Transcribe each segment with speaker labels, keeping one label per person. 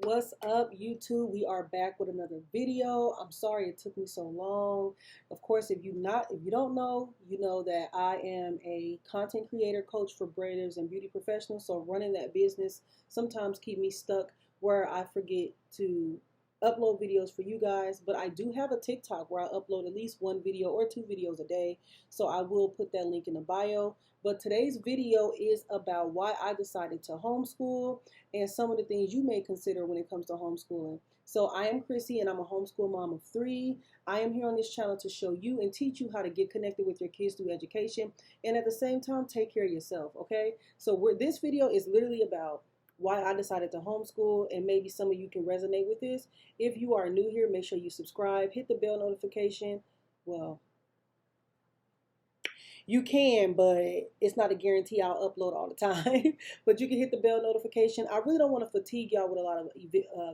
Speaker 1: What's up, YouTube? We are back with another video. I'm sorry it took me so long. Of course, if you don't know, you know that I am a content creator coach for braiders and beauty professionals. So running that business sometimes keep me stuck where I forget to upload videos for you guys. But I do have a TikTok where I upload at least one video or two videos a day. So I will put that link in the bio. But today's video is about why I decided to homeschool and some of the things you may consider when it comes to homeschooling. So I am Chrissy and I'm a homeschool mom of 3. I am here on this channel to show you and teach you how to get connected with your kids through education and at the same time take care of yourself, okay? So this video is literally about why I decided to homeschool, and maybe some of you can resonate with this. If you are new here, make sure you subscribe, hit the bell notification. Well, you can, but it's not a guarantee I'll upload all the time. But you can hit the bell notification. I really don't want to fatigue y'all with a lot of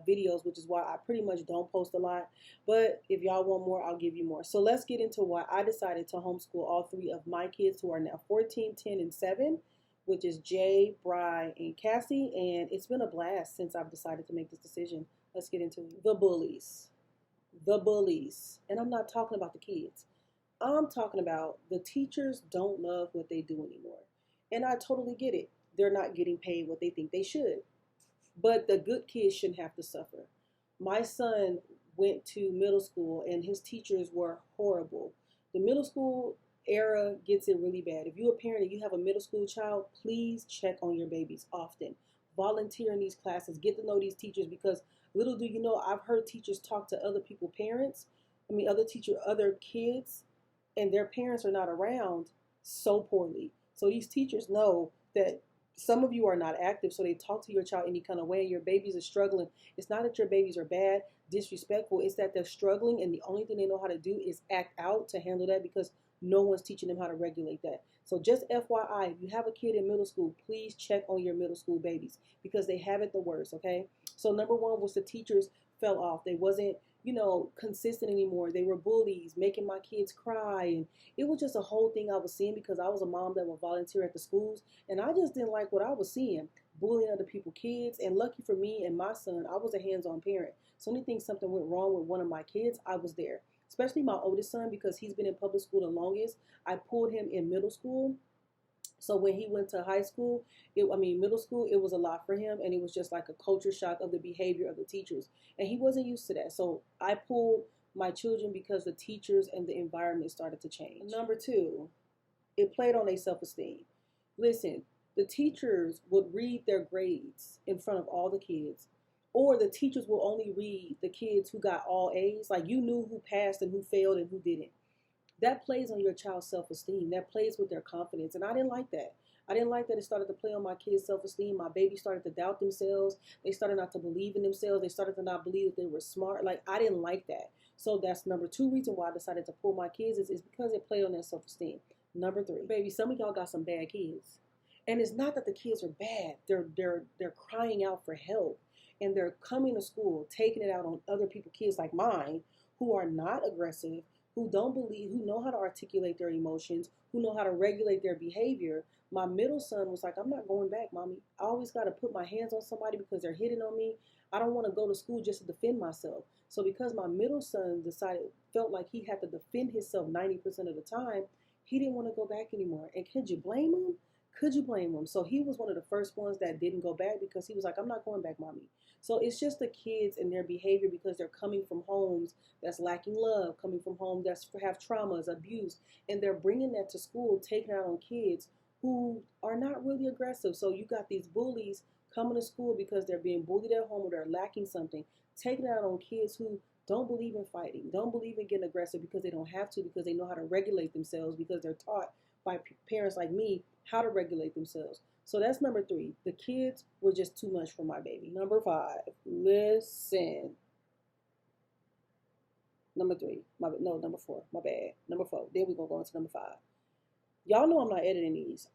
Speaker 1: videos, which is why I pretty much don't post a lot. But if y'all want more, I'll give you more. So let's get into why I decided to homeschool all 3 of my kids, who are now 14, 10, and 7, which is Jay, Bri, and Cassie. And it's been a blast since I've decided to make this decision. Let's get into it. The bullies. The bullies. And I'm not talking about the kids. I'm talking about the teachers don't love what they do anymore. And I totally get it. They're not getting paid what they think they should. But the good kids shouldn't have to suffer. My son went to middle school and his teachers were horrible. The middle school era gets it really bad. If you're a parent and you have a middle school child, please check on your babies often. Volunteer in these classes. Get to know these teachers, because little do you know, I've heard teachers talk to other people, other kids, and their parents are not around so poorly. So these teachers know that some of you are not active, so they talk to your child any kind of way. Your babies are struggling. It's not that your babies are bad, disrespectful. It's that they're struggling, and the only thing they know how to do is act out to handle that, because no one's teaching them how to regulate that. So just FYI, if you have a kid in middle school, please check on your middle school babies, because they have it the worst, okay? So number one was the teachers fell off. They wasn't consistent anymore. They were bullies, making my kids cry. And it was just a whole thing I was seeing, because I was a mom that would volunteer at the schools. And I just didn't like what I was seeing, bullying other people's kids. And lucky for me and my son, I was a hands-on parent. So anything something went wrong with one of my kids, I was there. Especially my oldest son, because he's been in public school the longest. I pulled him in middle school. So when he went to middle school, it was a lot for him, and it was just like a culture shock of the behavior of the teachers. And he wasn't used to that. So I pulled my children because the teachers and the environment started to change. Number 2, it played on their self-esteem. Listen, the teachers would read their grades in front of all the kids, or the teachers will only read the kids who got all A's. Like, you knew who passed and who failed and who didn't. That plays on your child's self-esteem. That plays with their confidence. And I didn't like that. I didn't like that it started to play on my kids' self-esteem. My baby started to doubt themselves. They started not to believe in themselves. They started to not believe that they were smart. Like, I didn't like that. So that's number 2 reason why I decided to pull my kids is because it played on their self-esteem. Number 3, baby, some of y'all got some bad kids. And it's not that the kids are bad. They're crying out for help. And they're coming to school, taking it out on other people's kids like mine, who are not aggressive, who don't believe, who know how to articulate their emotions, who know how to regulate their behavior. My middle son was like, I'm not going back, mommy. I always got to put my hands on somebody because they're hitting on me. I don't want to go to school just to defend myself. So because my middle son felt like he had to defend himself 90% of the time, he didn't want to go back anymore. And could you blame him? Could you blame him? So he was one of the first ones that didn't go back, because he was like, I'm not going back, mommy. So it's just the kids and their behavior, because they're coming from homes that's lacking love, coming from homes that have traumas, abuse, and they're bringing that to school, taking out on kids who are not really aggressive. So you got these bullies coming to school because they're being bullied at home or they're lacking something, taking out on kids who don't believe in fighting, don't believe in getting aggressive because they don't have to, because they know how to regulate themselves, because they're taught by parents like me how to regulate themselves. So that's number 3. The kids were just too much for my baby. Number 5, listen. Number 4, my bad. Number 4. Then we're going to go into number 5. Y'all know I'm not editing these.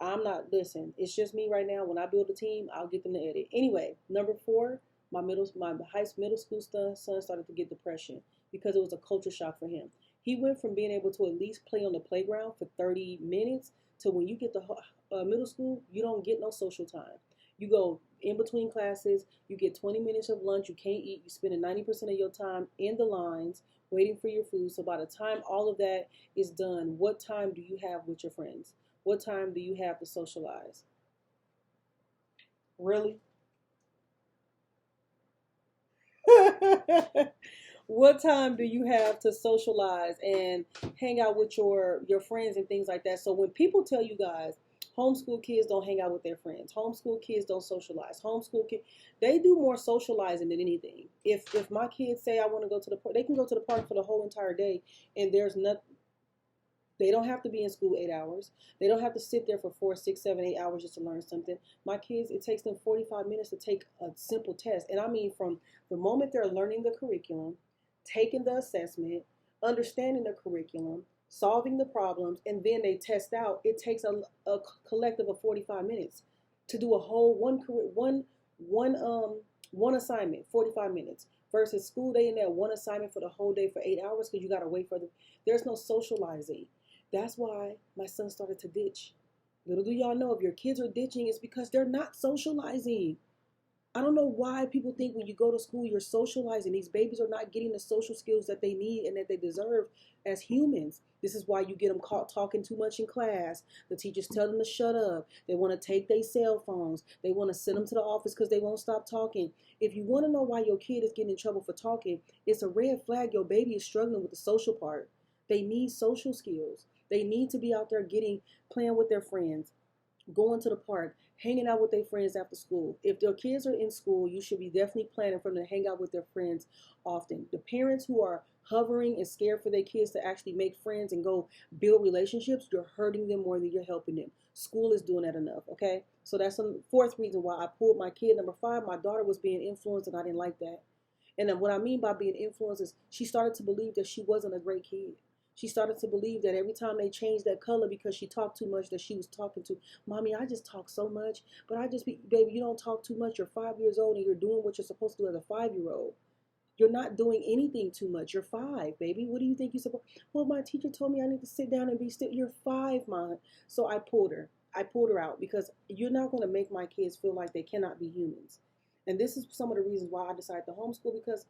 Speaker 1: Listen, it's just me right now. When I build a team, I'll get them to edit. Anyway, number 4, my middle school son started to get depression because it was a culture shock for him. He went from being able to at least play on the playground for 30 minutes to when you get to middle school, you don't get no social time. You go in between classes, you get 20 minutes of lunch, you can't eat, you spend 90% of your time in the lines waiting for your food. So by the time all of that is done, what time do you have with your friends? What time do you have to socialize? Really? What time do you have to socialize and hang out with your friends and things like that? So when people tell you guys homeschool kids don't hang out with their friends, homeschool kids don't socialize, homeschool kids, they do more socializing than anything. If my kids say I want to go to the park, they can go to the park for the whole entire day, and there's nothing. They don't have to be in school 8 hours. They don't have to sit there for 4, 6, 7, 8 hours just to learn something. My kids, it takes them 45 minutes to take a simple test. And I mean, from the moment they're learning the curriculum, taking the assessment, understanding the curriculum, solving the problems, and then they test out, it takes a collective of 45 minutes to do a whole one assignment, 45 minutes. Versus school, they in that one assignment for the whole day for 8 hours because you got to wait for them. There's no socializing. That's why my son started to ditch. Little do y'all know, if your kids are ditching, it's because they're not socializing. I don't know why people think when you go to school, you're socializing. These babies are not getting the social skills that they need and that they deserve as humans. This is why you get them caught talking too much in class. The teachers tell them to shut up. They want to take their cell phones. They want to send them to the office because they won't stop talking. If you want to know why your kid is getting in trouble for talking, it's a red flag. Your baby is struggling with the social part. They need social skills. They need to be out there playing with their friends, going to the park, hanging out with their friends after school. If their kids are in school, you should be definitely planning for them to hang out with their friends often. The parents who are hovering and scared for their kids to actually make friends and go build relationships, you're hurting them more than you're helping them. School is doing that enough, okay? So that's the fourth reason why I pulled my kid. Number 5, my daughter was being influenced and I didn't like that. And then what I mean by being influenced is she started to believe that she wasn't a great kid. She started to believe that every time they changed that color because she talked too much, that she was talking to, Mommy, I just talk so much. But baby, you don't talk too much. You're 5 years old and you're doing what you're supposed to do as a 5-year-old. You're not doing anything too much. You're 5, baby. What do you think you're supposed? Well, my teacher told me I need to sit down and be still. You're 5, Mom. So I pulled her. I pulled her out because you're not going to make my kids feel like they cannot be humans. And this is some of the reasons why I decided to homeschool, because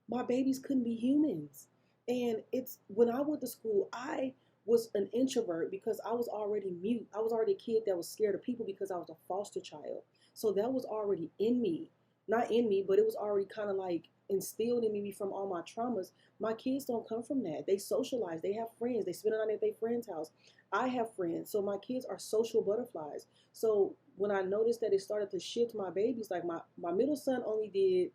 Speaker 1: my babies couldn't be humans. And it's when I went to school, I was an introvert because I was already mute. I was already a kid that was scared of people because I was a foster child. So that was already in me. Not in me, but it was already kind of like instilled in me from all my traumas. My kids don't come from that. They socialize. They have friends. They spend the night at their friend's house. I have friends. So my kids are social butterflies. So when I noticed that it started to shift my babies, like my middle son only did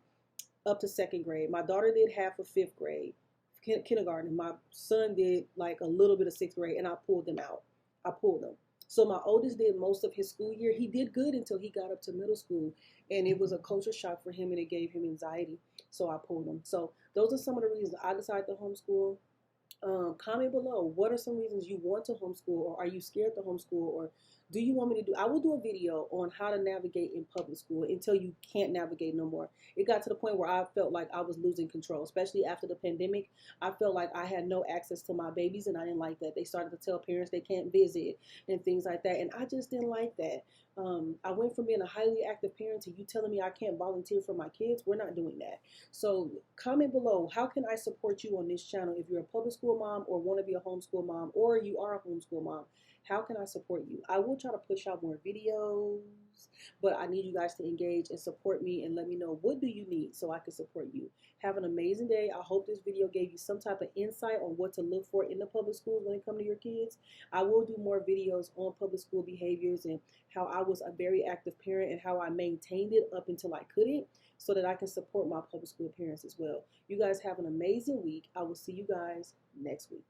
Speaker 1: up to second grade. My daughter did half of fifth grade, kindergarten. My son did like a little bit of sixth grade, and I pulled them out. I pulled them. So my oldest did most of his school year. He did good until he got up to middle school, and it was a culture shock for him, and it gave him anxiety. So I pulled him. So those are some of the reasons I decided to homeschool. Comment below. What are some reasons you want to homeschool, or are you scared to homeschool, or do you want me to do? I will do a video on how to navigate in public school until you can't navigate no more. It got to the point where I felt like I was losing control, especially after the pandemic. I felt like I had no access to my babies, and I didn't like that. They started to tell parents they can't visit and things like that, and I just didn't like that. I went from being a highly active parent to you telling me I can't volunteer for my kids. We're not doing that. So comment below, how can I support you on this channel? If you're a public school mom or want to be a homeschool mom, or you are a homeschool mom, how can I support you? I will try to push out more videos, but I need you guys to engage and support me and let me know, what do you need so I can support you. Have an amazing day. I hope this video gave you some type of insight on what to look for in the public schools when it comes to your kids. I will do more videos on public school behaviors and how I was a very active parent and how I maintained it up until I couldn't, so that I can support my public school parents as well. You guys have an amazing week. I will see you guys next week.